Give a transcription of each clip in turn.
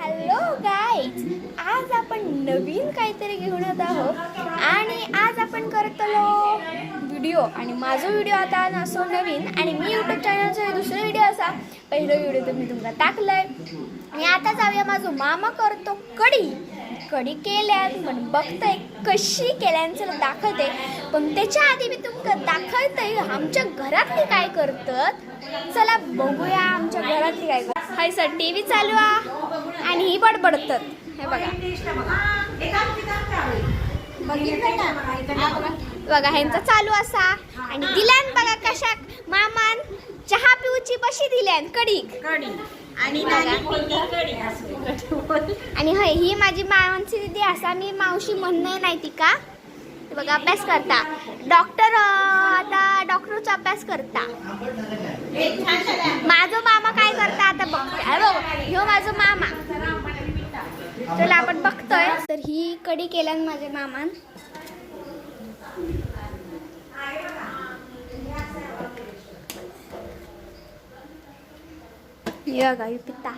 Hello guys, आज आपण नवीन काहीतरी घेऊन येत आहोत आणि आज आपण करतलो व्हिडिओ आणि माझा व्हिडिओ आता असो नवीन आणि मी यूट्यूब चॅनलचा दुसरा व्हिडिओ असा पहिला व्हिडिओ तर मी तुमका टाकलाय आणि आता जाऊया माझा मामा करतो कढी केल्यात पण बघताय कशी केल्याचं दाखवते पण त्याच्या आधी मी तुमका दाखवते आमच्या घरातली काय करतात. चला बघूया आमच्या घरातली काय करतात. हाय सर टीव्ही चालू आहे आणि ही बडबडतात. हे बघा बघा ह्यांचा चालू असा आणि दिल्यान बघा कशा मामान चहा पिऊची बशी दिल्यान कढी आणि होय ही माझी मामांची दिदी असा मी मावशी म्हणणे नाही ती का बघा अभ्यास करता डॉक्टर आता डॉक्टरचा अभ्यास करता. माझा मामा काय करता आता बघतोय ह्यो माझा मामा. चला आपण बघतोय तर ही कढी केल्यान माझ्या मामान. ये बघा पिता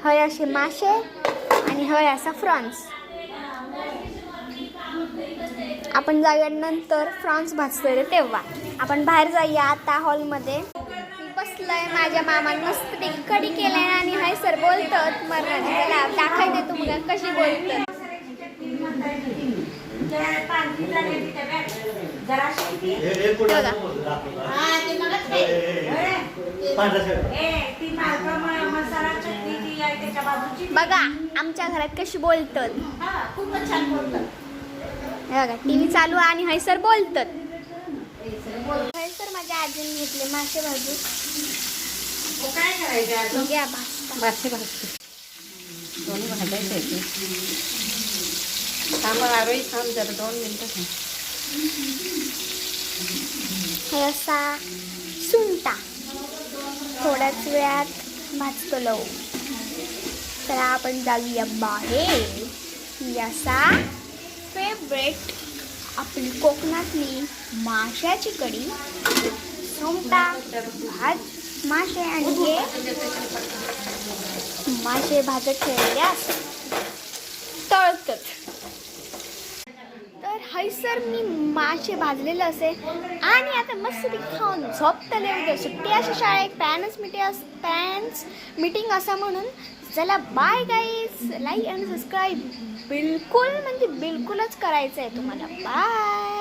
हय असे मासे आणि हय असा फ्रान्स. आपण जाऊया नंतर फ्रान्स भाजतोय तेव्हा आपण बाहेर जाऊया आता हॉलमध्ये. बसलंय माझ्या मामान मस्त कढी केलाय आणि हय सर बोलतात मराठी त्याला दाखवते तुम्हाला कशी बोलतात. बघा आमच्या घरात कशी बोलतात. बघा टीव्ही चालू आणि हैसर बोलतात. हैसर माझ्या आजीने घेतले मासे भाजू. काय करायचं मासे भाजू दोन्ही भाजायचे. थांब जरा 2 मिनिटं. हे असा सुंटा थोड्याच वेळात भाजतो. तर आपण जाऊया बाहेर. ही असा फेवरेट आपली कोकणातली माशाची कढी सुंटा भाज मासे आणि हे मासे भाजत ठेवलेले तळतात. तर हैसर मी मासे भाजलेलं असे आणि आता मस्त खाऊन झोपतले. उद्या सुट्टी अशी शाळेत पॅरेंट्स मीटिंग असा म्हणून. चला बाय गाईज. लाईक आणि सबस्क्राईब बिलकुल म्हणजे बिलकुलच करायचं आहे तुम्हाला. बाय.